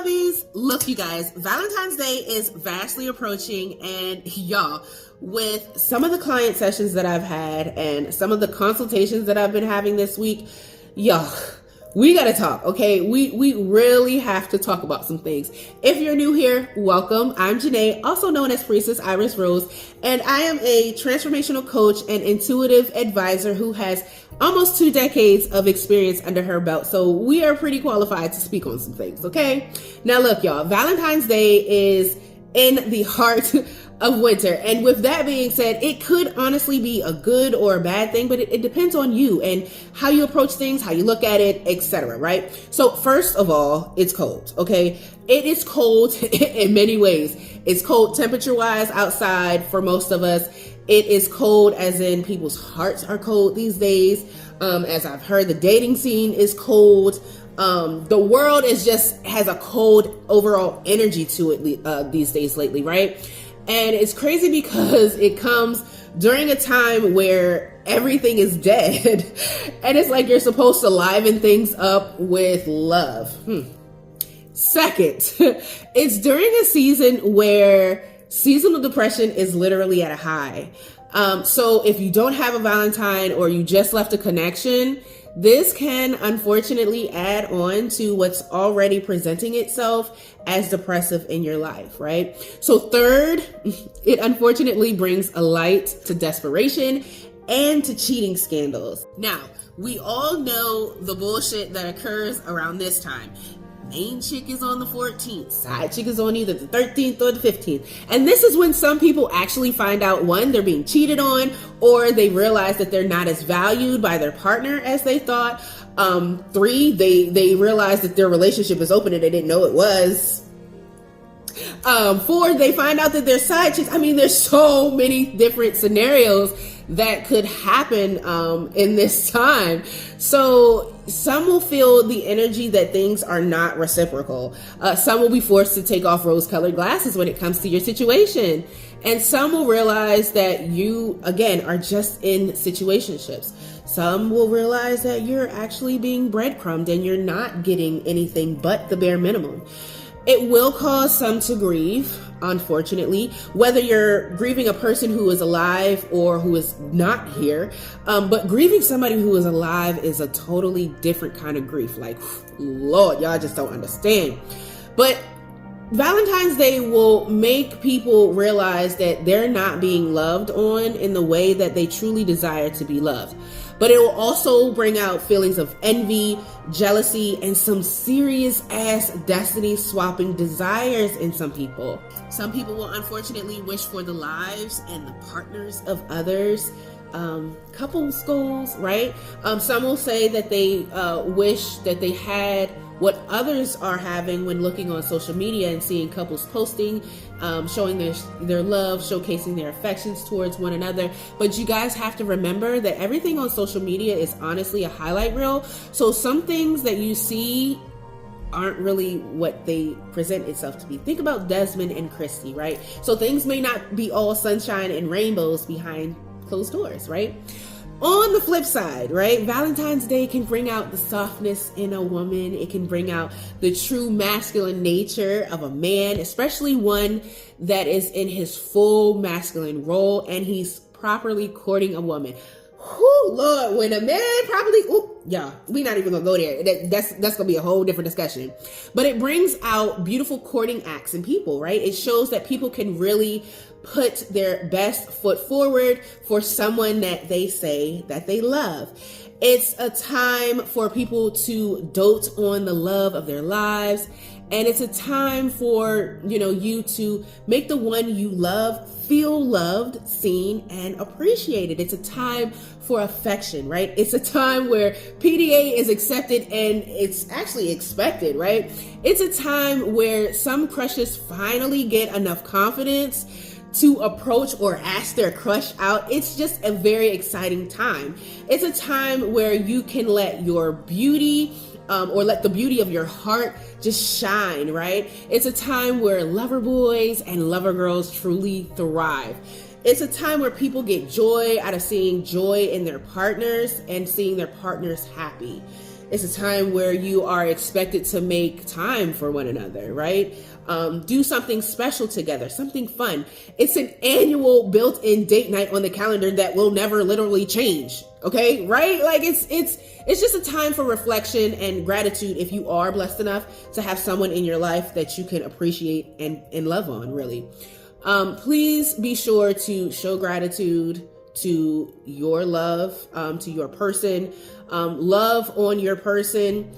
lovies. Look, you guys, Valentine's Day is vastly approaching, and y'all, with some of the client sessions that I've had and some of the consultations that I've been having this week, y'all, we gotta talk, okay? We really have to talk about some things. If you're new here, welcome. I'm Janae, also known as Priestess Iris Rose, and I am a transformational coach and intuitive advisor who has almost 2 decades of experience under her belt. So we are pretty qualified to speak on some things, okay? Now look, y'all, Valentine's Day is in the heart of winter. And with that being said, it could honestly be a good or a bad thing, but it depends on you and how you approach things, how you look at it, etc. right? So first of all, it's cold, okay? It is cold in many ways. It's cold temperature-wise outside for most of us. It is cold as in people's hearts are cold these days. As I've heard, the dating scene is cold. The world has a cold overall energy to it these days lately, right? And it's crazy because it comes during a time where everything is dead. And it's like you're supposed to liven things up with love. Second, it's during a season where seasonal depression is literally at a high. So if you don't have a Valentine or you just left a connection, this can unfortunately add on to what's already presenting itself as depressive in your life, right? So third, it unfortunately brings a light to desperation and to cheating scandals. Now, we all know the bullshit that occurs around this time. Main chick is on the 14th, side chick is on either the 13th or the 15th. And this is when some people actually find out, one, they're being cheated on, or they realize that they're not as valued by their partner as they thought. 3, they realize that their relationship is open and they didn't know it was. 4, they find out that they're side chicks. I mean, there's so many different scenarios that could happen in this time. So some will feel the energy that things are not reciprocal. Some will be forced to take off rose-colored glasses when it comes to your situation. And some will realize that you, again, are just in situationships. Some will realize that you're actually being breadcrumbed and you're not getting anything but the bare minimum. It will cause some to grieve, unfortunately, whether you're grieving a person who is alive or who is not here. But grieving somebody who is alive is a totally different kind of grief. Like, Lord, y'all just don't understand. But Valentine's Day will make people realize that they're not being loved on in the way that they truly desire to be loved. But it will also bring out feelings of envy, jealousy, and some serious ass destiny swapping desires in some people. Some people will unfortunately wish for the lives and the partners of others. Couples goals, right? Some will say that they wish that they had what others are having when looking on social media and seeing couples posting, showing their love, showcasing their affections towards one another. But you guys have to remember that everything on social media is honestly a highlight reel. So some things that you see aren't really what they present itself to be. Think about Desmond and Christy, right? So things may not be all sunshine and rainbows behind closed doors, right? On the flip side, right, Valentine's Day can bring out the softness in a woman. It can bring out the true masculine nature of a man, especially one that is in his full masculine role and he's properly courting a woman. Whoo, Lord, when a man properly, we not even gonna go there. That's gonna be a whole different discussion. But it brings out beautiful courting acts in people, right? It shows that people can really put their best foot forward for someone that they say that they love. It's a time for people to dote on the love of their lives. And it's a time for, you to make the one you love feel loved, seen, and appreciated. It's a time for affection, right? It's a time where PDA is accepted and it's actually expected, right? It's a time where some crushes finally get enough confidence to approach or ask their crush out. It's just a very exciting time. It's a time where you can let your beauty or let the beauty of your heart just shine, right? It's a time where lover boys and lover girls truly thrive. It's a time where people get joy out of seeing joy in their partners and seeing their partners happy. It's a time where you are expected to make time for one another, right? Do something special together, something fun. It's an annual built-in date night on the calendar that will never literally change. Okay, right? Like it's just a time for reflection and gratitude if you are blessed enough to have someone in your life that you can appreciate and love on, really. Please be sure to show gratitude to your love, to your person. Love on your person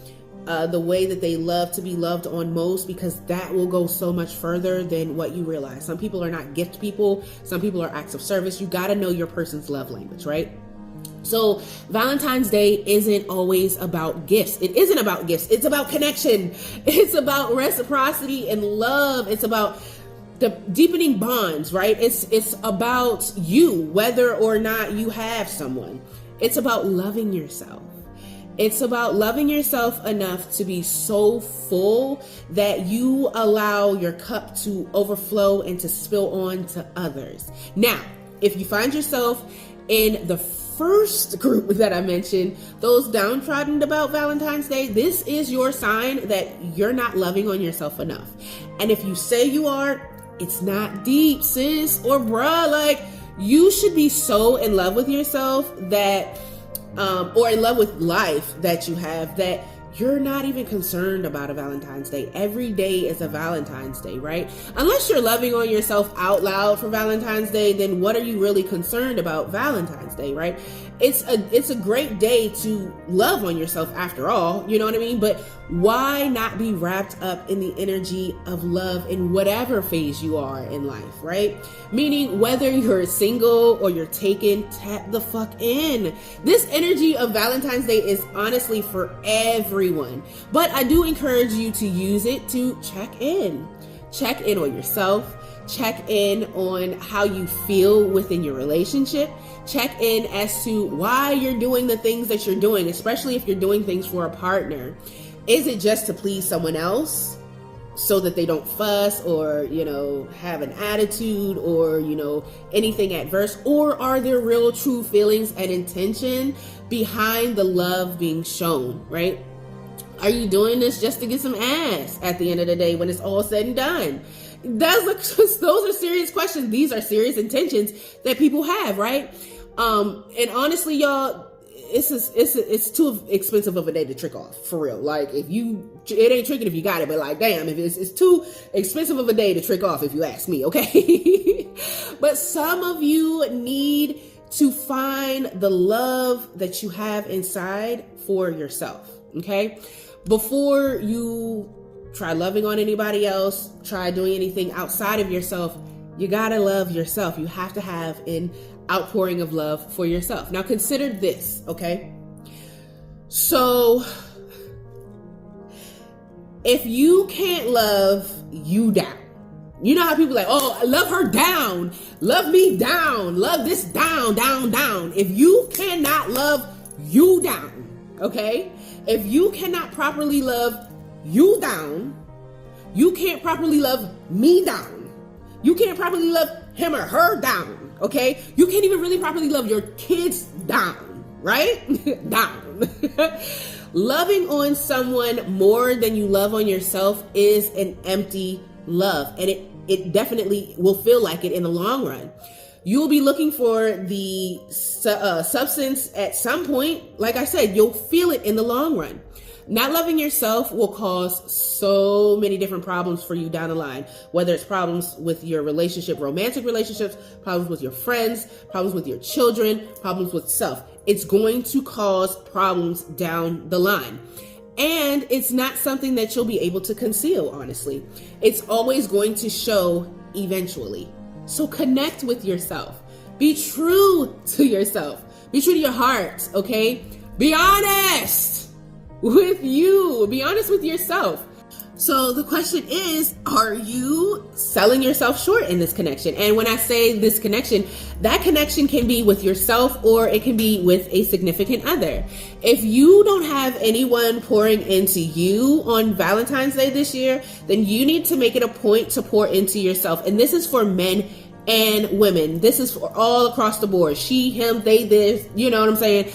the way that they love to be loved on most, because that will go so much further than what you realize. Some people are not gift people. Some people are acts of service. You got to know your person's love language, right? So Valentine's Day isn't always about gifts. It isn't about gifts. It's about connection. It's about reciprocity and love. It's about the deepening bonds, right? It's about you, whether or not you have someone. It's about loving yourself. It's about loving yourself enough to be so full that you allow your cup to overflow and to spill on to others. Now, if you find yourself in the first group that I mentioned, those downtrodden about Valentine's Day, this is your sign that you're not loving on yourself enough. And if you say you are, it's not deep, sis or bruh. Like, you should be so in love with yourself that, or in love with life that you have, that you're not even concerned about a Valentine's Day. Every day is a Valentine's Day, right? Unless you're loving on yourself out loud for Valentine's Day, then what are you really concerned about Valentine's Day, right? It's a great day to love on yourself after all, you know what I mean? But why not be wrapped up in the energy of love in whatever phase you are in life, right? Meaning whether you're single or you're taken, tap the fuck in. This energy of Valentine's Day is honestly for everyone, but I do encourage you to use it to check in. Check in on yourself. Check in on how you feel within your relationship. Check in as to why you're doing the things that you're doing, especially if you're doing things for a partner. Is it just to please someone else so that they don't fuss or, have an attitude or, anything adverse? Or are there real true feelings and intention behind the love being shown, right? Are you doing this just to get some ass at the end of the day when it's all said and done? Those are serious questions. These are serious intentions that people have, right? And honestly, y'all, it's too expensive of a day to trick off, for real. Like, it ain't tricking if you got it, but like, damn, if it's too expensive of a day to trick off, if you ask me, okay? But some of you need to find the love that you have inside for yourself, okay? Before you try loving on anybody else, try doing anything outside of yourself, you gotta love yourself. You have to have an outpouring of love for yourself. Now consider this, okay? So if you can't love you down, you know how people like, oh, love her down, love me down, love this down, down, down. If you cannot love you down, okay? If you cannot properly love you down, you can't properly love me down. You can't properly love him or her down, okay? You can't even really properly love your kids down, right? Down. Loving on someone more than you love on yourself is an empty love, and it definitely will feel like it in the long run. You will be looking for the substance at some point. Like I said, you'll feel it in the long run. Not loving yourself will cause so many different problems for you down the line, whether it's problems with your relationship, romantic relationships, problems with your friends, problems with your children, problems with self. It's going to cause problems down the line. And it's not something that you'll be able to conceal, honestly. It's always going to show eventually. So connect with yourself. Be true to yourself. Be true to your heart, okay? Be honest with you. Be honest with yourself. So the question is, are you selling yourself short in this connection? And when I say this connection, that connection can be with yourself or it can be with a significant other. If you don't have anyone pouring into you on Valentine's Day this year, then you need to make it a point to pour into yourself. And this is for men and women. This is for all across the board. She, him, they, this, you know what I'm saying?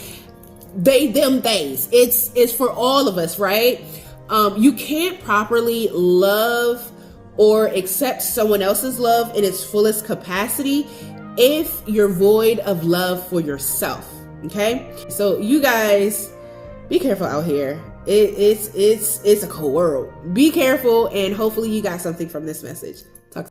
they, them, theys. It's for all of us, right? You can't properly love or accept someone else's love in its fullest capacity if you're void of love for yourself. Okay, so you guys, be careful out here. It's a cold world. Be careful, and hopefully you got something from this message. Talk